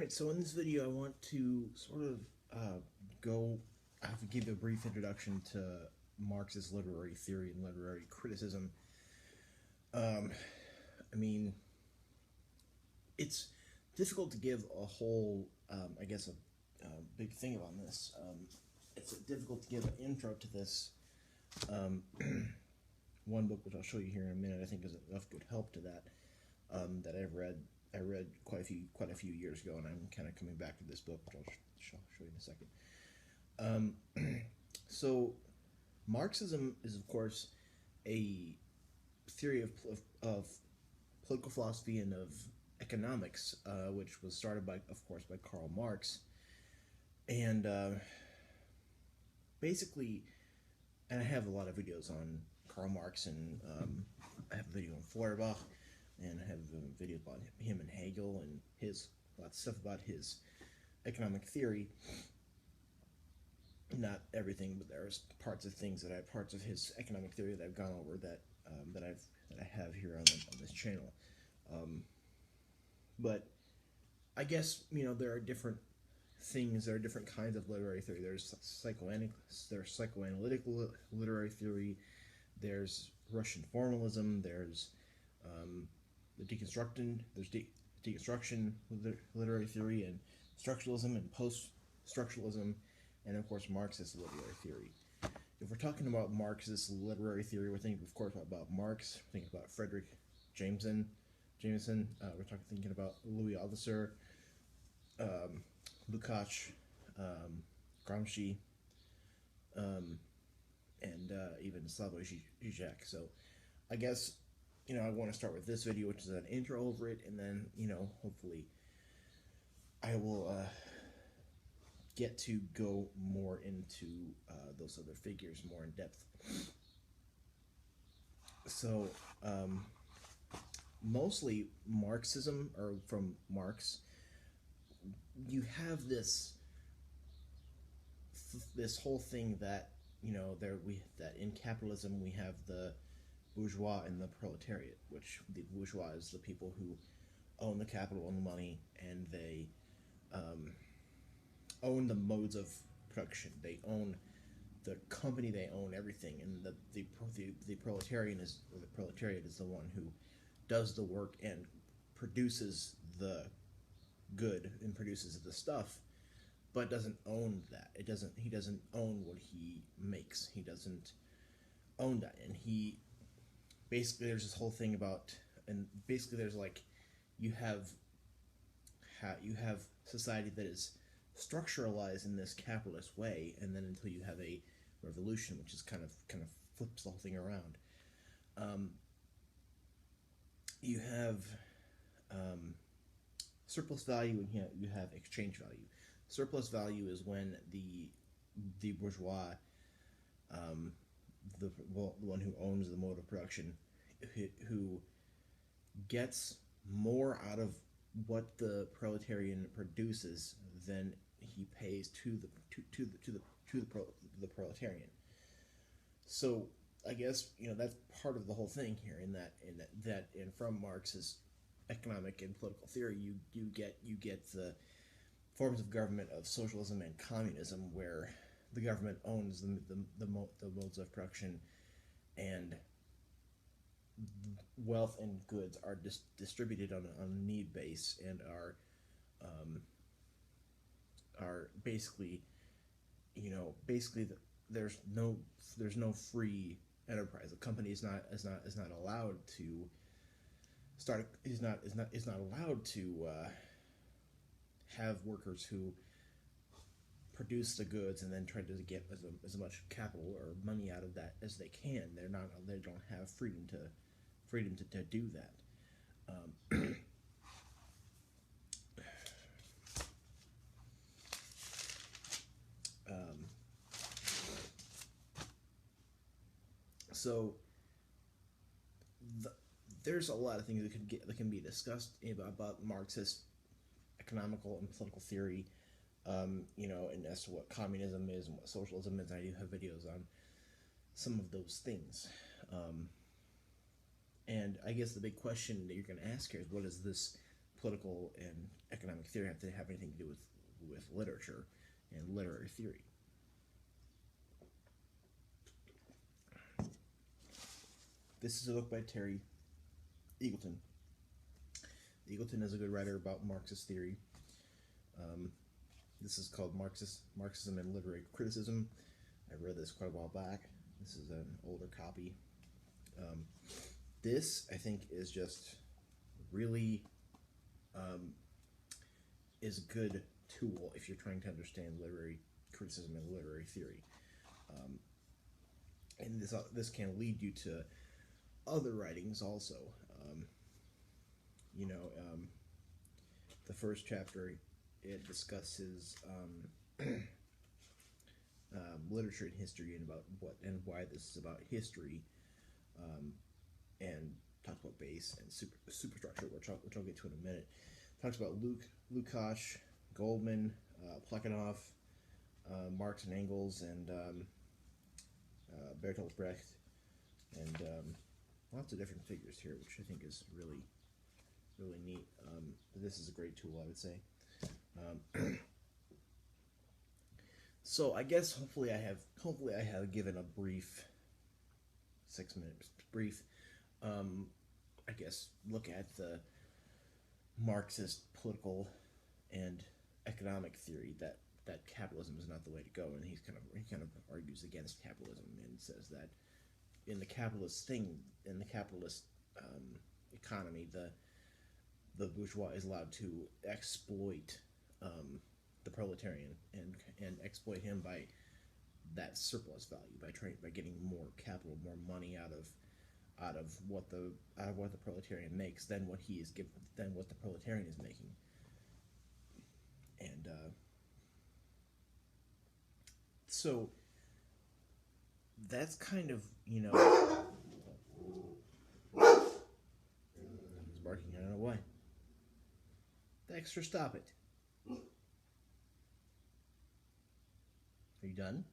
Alright, so in this video I want to sort of I have to give a brief introduction to Marxist literary theory and literary criticism. I mean, it's difficult to give a whole, I guess, a big thing on this. It's difficult to give an intro to this. One book, which I'll show you here in a minute, I think is enough good help to that, that I've read. I read quite a few years ago, and I'm kind of coming back to this book, which I'll show you in a second. So, Marxism is, of course, a theory of political philosophy and of economics, which was started by Karl Marx, and basically, and I have a lot of videos on Karl Marx, and I have a video on Feuerbach, and I have a video about him and Hegel, and a lot of stuff about his economic theory. Not everything, but there's parts of his economic theory that I've gone over that I have here on this channel. But I guess there are different things. There are different kinds of literary theory. There's psychoanalytical literary theory. There's Russian formalism. There's deconstruction literary theory, and structuralism and post-structuralism, and of course Marxist literary theory. If we're talking about Marxist literary theory, we're thinking, of course, about Marx. We're thinking about Frederick Jameson. We're thinking about Louis Althusser, Lukács, Gramsci, and even Slavoj Žižek. So, I guess I want to start with this video, which is an intro over it, and then hopefully I will get to go more into those other figures more in depth. So, mostly Marxism, or from Marx, you have this whole thing that that in capitalism we have the bourgeois and the proletariat, which the bourgeois is the people who own the capital and the money, and they own the modes of production. They own the company. They own everything, and the proletariat is the one who does the work and produces the good and produces the stuff, but doesn't own that. He doesn't own what he makes. He doesn't own that, and basically there's this whole thing about, and basically there's you have society that is structuralized in this capitalist way, and then until you have a revolution, which is kind of flips the whole thing around. You have surplus value, and you have exchange value. Surplus value is when the bourgeois, the one who owns the mode of production, who gets more out of what the proletarian produces than he pays to the proletarian. So I guess that's part of the whole thing here. And from Marx's economic and political theory, you get the forms of government of socialism and communism, where the government owns the modes of production, and wealth and goods are distributed on a need base, and are basically there's no free enterprise. The company is not allowed to start. Is not allowed to have workers who produce the goods and then try to get as much capital or money out of that as they can. They don't have freedom to do that. So there's a lot of things that can be discussed about Marxist economical and political theory, and as to what communism is and what socialism is. I do have videos on some of those things. And I guess the big question that you're going to ask here is, what is this political and economic theory have to have anything to do with literature and literary theory. This is a book by Terry Eagleton. Eagleton is a good writer about Marxist theory. This is called Marxism and Literary Criticism. I read this quite a while back. This is an older copy. This, I think, is just really is a good tool if you're trying to understand literary criticism and literary theory. And this can lead you to other writings also. The first chapter, it discusses literature and history and about what and why this is about history, and talks about base and superstructure, which I'll get to in a minute. Talks about Lukács, Goldman, Plekhanov, Marx and Engels, and Bertolt Brecht, and lots of different figures here, which I think is really neat. This is a great tool, I would say. So I guess hopefully I have given a brief 6 minutes brief I guess look at the Marxist political and economic theory that capitalism is not the way to go, and he kind of argues against capitalism and says that in the capitalist economy, the bourgeois is allowed to exploit the proletarian and exploit him by that surplus value, by getting more capital, more money out of what the proletarian makes than what the proletarian is making. And so that's kind of, he's barking, I don't know why. Dexter, stop it. Are you done?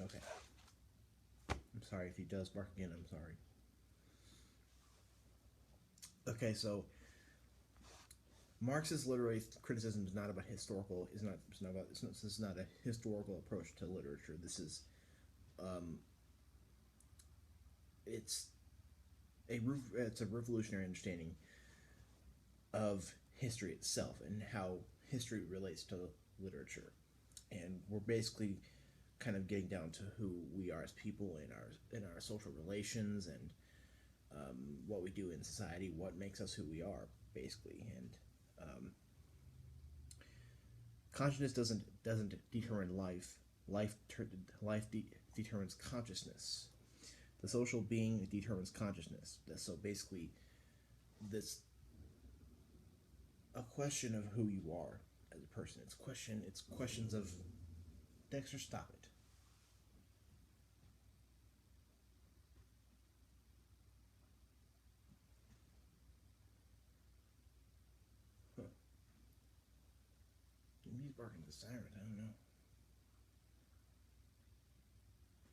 Okay. I'm sorry if he does bark again, I'm sorry. Okay, so Marxist literary criticism is not about historical. This is not a historical approach to literature. This is, it's a revolutionary understanding of history itself and how history relates to literature, and we're basically kind of getting down to who we are as people in our social relations and what we do in society, what makes us who we are, basically. And consciousness doesn't determine life. Life determines consciousness. The social being determines consciousness. So basically, this a question of who you are as a person. It's questions of Dexter, stop it. He's barking the siren. I don't know.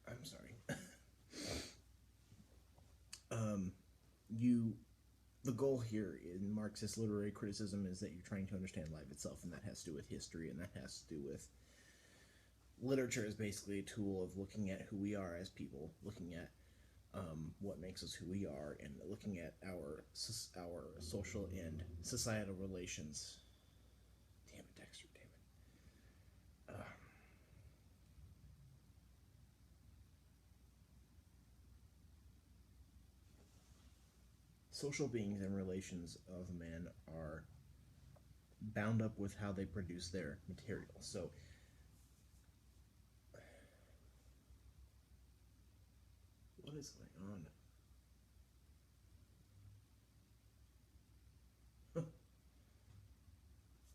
I'm sorry. The goal here in Marxist literary criticism is that you're trying to understand life itself, and that has to do with history, and that has to do with literature is basically a tool of looking at who we are as people, looking at what makes us who we are, and looking at our social and societal relations. Damn it, Dexter, damn it. Social beings and relations of men are bound up with how they produce their material. So what is going on?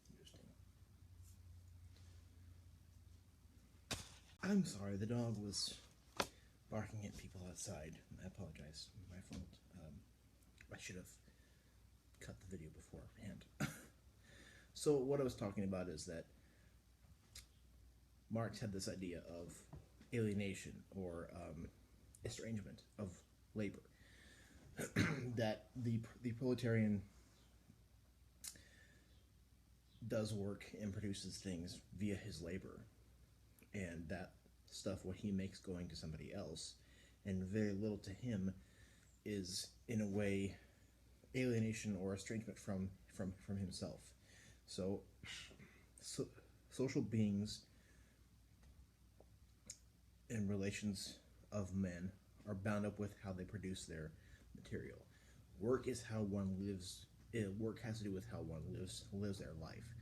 Interesting. I'm sorry, the dog was barking at people outside. I apologize. My fault. I should have cut the video beforehand. So what I was talking about is that Marx had this idea of alienation or estrangement of labor. that the proletarian does work and produces things via his labor, and that stuff what he makes going to somebody else, and very little to him, is in a way alienation or estrangement from himself. So, so social beings and relations of men are bound up with how they produce their material. Work is how one lives. Work has to do with how one lives their life.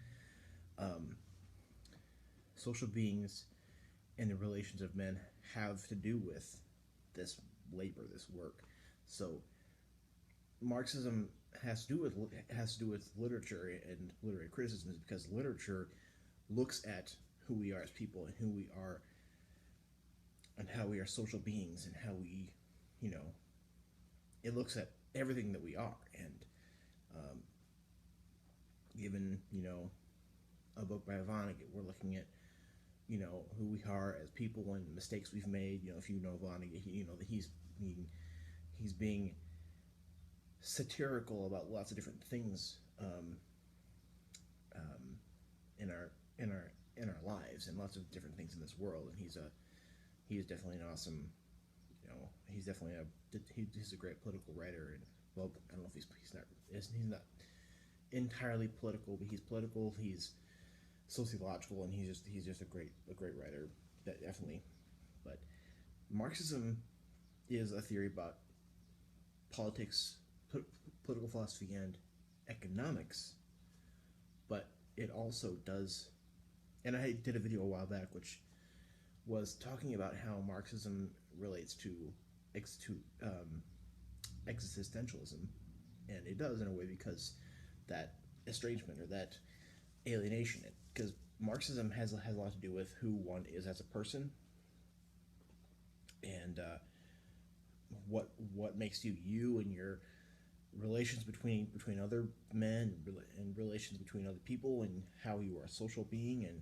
Social beings and the relations of men have to do with this labor, this work. So Marxism has to do with literature and literary criticism, because literature looks at who we are as people and who we are and how we are social beings and how we, it looks at everything that we are. And given, a book by Vonnegut, we're looking at, who we are as people and mistakes we've made. If you know Vonnegut, that he's being satirical about lots of different things in our lives and lots of different things in this world. And he is definitely an awesome, he's definitely he's a great political writer. And well, I don't know if he's not entirely political, but he's political. He's sociological, and he's just a great writer, definitely. But Marxism is a theory about politics, political philosophy, and economics. But it also does, and I did a video a while back which was talking about how Marxism relates to existentialism, and it does in a way, because that estrangement or that alienation, because Marxism has a lot to do with who one is as a person, and what makes you you, and your relations between other men, and relations between other people, and how you are a social being. And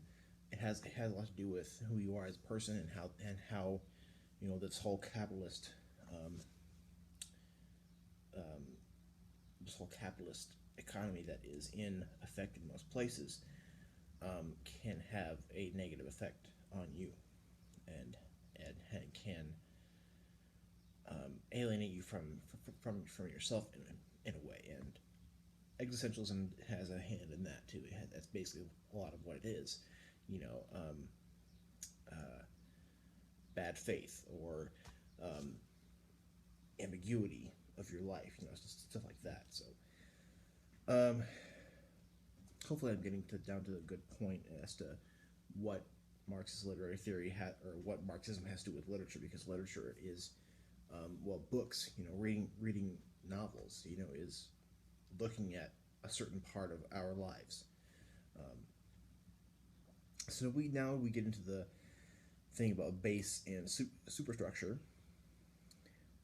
it has a lot to do with who you are as a person, and how this whole capitalist economy that is in effect in most places can have a negative effect on you, and can alienate you from yourself in a way. And existentialism has a hand in that too. That's basically a lot of what it is. Bad faith, or ambiguity of your life, stuff like that. So hopefully I'm getting down to a good point as to what Marxist literary theory or what Marxism has to do with literature, because literature is books, reading novels, is looking at a certain part of our lives. So we get into the thing about base and superstructure.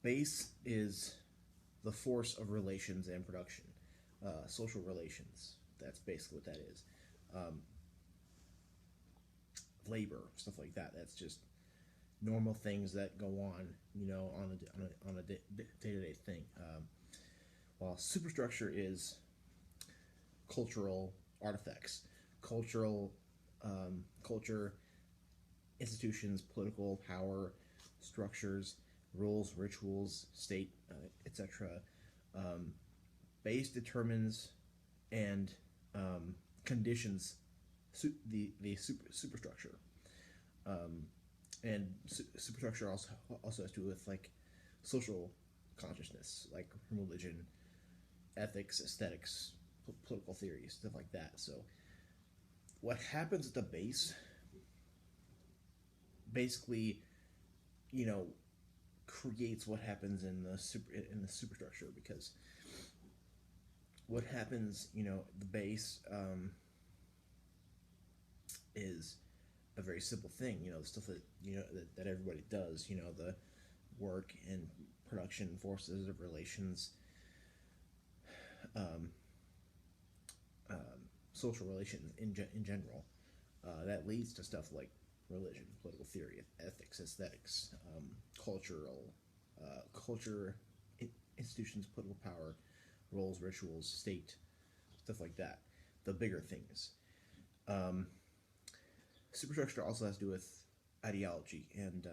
Base is the force of relations and production, social relations. That's basically what that is. Labor, stuff like that. That's just normal things that go on, on a day-to-day thing. While superstructure is cultural artifacts, culture, institutions, political power, structures, rules, rituals, state, etc. Base determines and conditions the superstructure. And superstructure also has to do with like social consciousness, like religion, ethics, aesthetics, political theories, stuff like that. So what happens at the base basically, creates what happens in the superstructure, because what happens, the base is a very simple thing, the stuff that that everybody does, the work and production forces of relations, social relations in general, that leads to stuff like religion, political theory, ethics, aesthetics, culture, institutions, political power, roles, rituals, state, stuff like that. The bigger things. Superstructure also has to do with ideology, and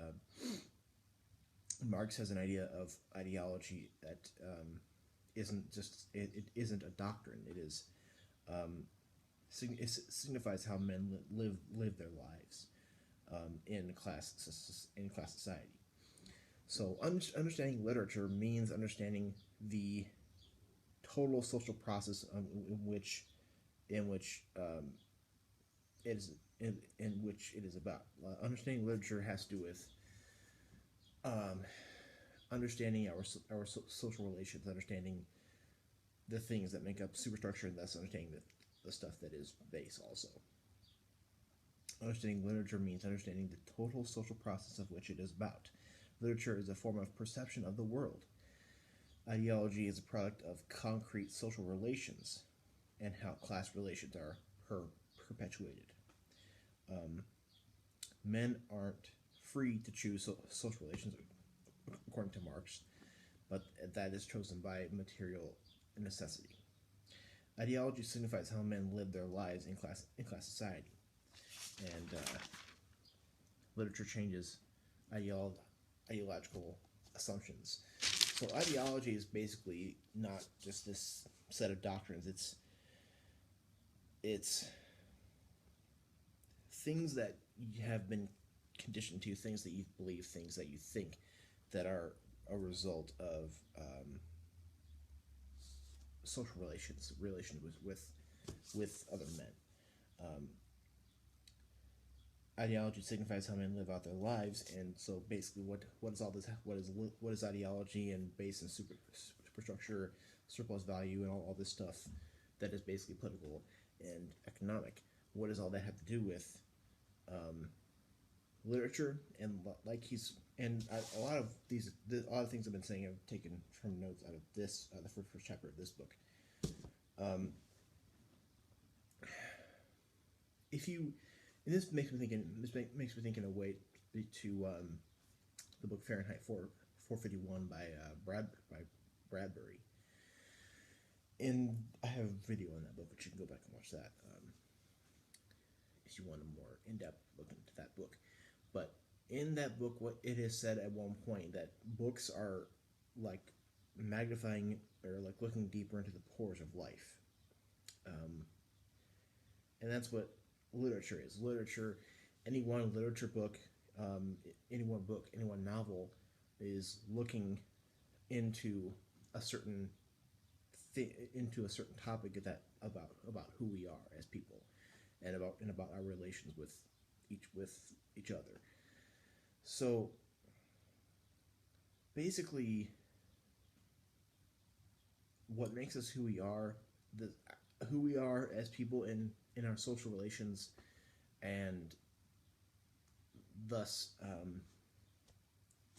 Marx has an idea of ideology that isn't just it isn't a doctrine. It is it signifies how men live their lives in class society. So understanding literature means understanding the total social process in which it is in which it is about. Understanding literature has to do with understanding our social relations, understanding the things that make up superstructure, and thus understanding the stuff that is base also. Understanding literature means understanding the total social process of which it is about. Literature is a form of perception of the world. Ideology is a product of concrete social relations and how class relations are perpetuated. Men aren't free to choose social relations, according to Marx, but that is chosen by material necessity. Ideology signifies how men live their lives in class society, and literature changes ideological assumptions. So ideology is basically not just this set of doctrines. It's things that you have been conditioned to, things that you believe, things that you think that are a result of social relations with other men. Ideology signifies how men live out their lives, and so basically, what is all this? What is ideology and base and superstructure, surplus value, and all this stuff that is basically political and economic? What does all that have to do with literature? And a lot of things I've been saying I've taken from notes out of this the first chapter of this book. This makes me think in a way to the book Fahrenheit 451 by Bradbury. And I have a video on that book, but you can go back and watch that if you want a more in-depth look into that book. But in that book, what it is said at one point that books are like magnifying or like looking deeper into the pores of life, and that's what literature is. Literature, any one literature book, any one novel, is looking into a certain topic about who we are as people, and about our relations with each other. So basically, what makes us who we are as people in our social relations, and thus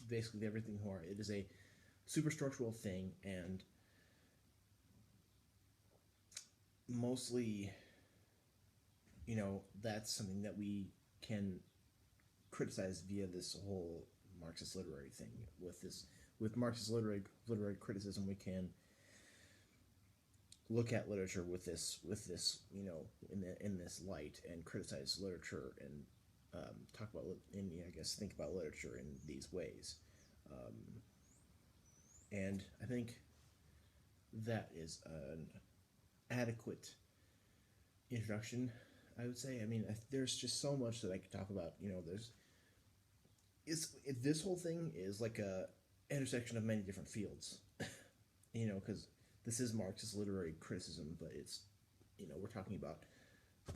basically everything who are. It is a superstructural thing, and mostly, that's something that we can criticize via this whole Marxist literary thing. With Marxist literary criticism, we can look at literature with this in this light, and criticize literature, and think about literature in these ways. And I think that is an adequate introduction, I would say. I mean, there's just so much that I could talk about. This whole thing is like a intersection of many different fields, because this is Marxist literary criticism, but it's, we're talking about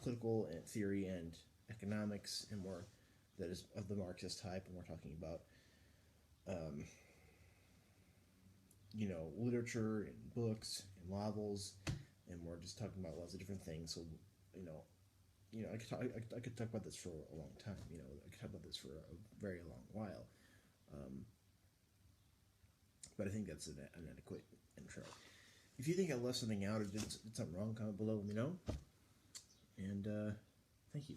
political and theory and economics, and more that is of the Marxist type, and we're talking about literature and books and novels, and we're just talking about lots of different things. So I could talk about this for a long time. I could talk about this for a very long while. But I think that's an adequate intro. If you think I left something out or did something wrong, comment below, let me know. And thank you.